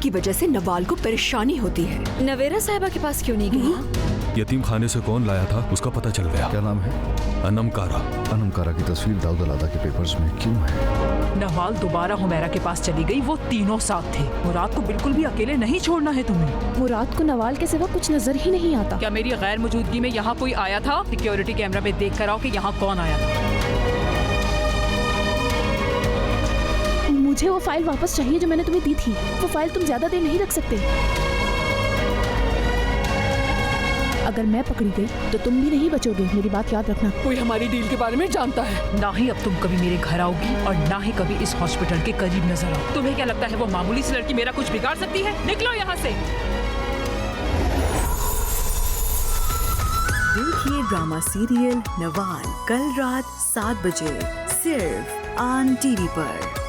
की वजह से नवाल को परेशानी होती है। नवेरा साहिबा के पास क्यों नहीं गई? यतीम खाने से कौन लाया था उसका पता चल गया। क्या नाम है? अनम कारा। अनम कारा की तस्वीर दाऊद अलादा के पेपर्स में क्यों है? नवाल दोबारा हुमैरा के पास चली गई। वो तीनों साथ थे। मुराद को बिल्कुल भी अकेले नहीं छोड़ना है तुम्हें। मुराद को नवाल के सिवा कुछ नजर ही नहीं आता। क्या मेरी गैर मौजूदगी में यहाँ कोई आया था? सिक्योरिटी कैमरा में देख कर आओ कि यहाँ कौन आया था। मुझे वो फाइल वापस चाहिए जो मैंने तुम्हें दी थी। वो फाइल तुम ज्यादा देर नहीं रख सकते। अगर मैं पकड़ी गई तो तुम भी नहीं बचोगे, मेरी बात याद रखना। कोई हमारी डील के बारे में जानता है? ना ही अब तुम कभी मेरे घर आओगी और ना ही कभी इस हॉस्पिटल के करीब नजर आओ। तुम्हें क्या लगता है वो मामूली सी लड़की मेरा कुछ बिगाड़ सकती है? निकलो यहाँ से। देखिए ड्रामा सीरियल नवाल कल रात 7 बजे सिर्फ ऑन टीवी पर।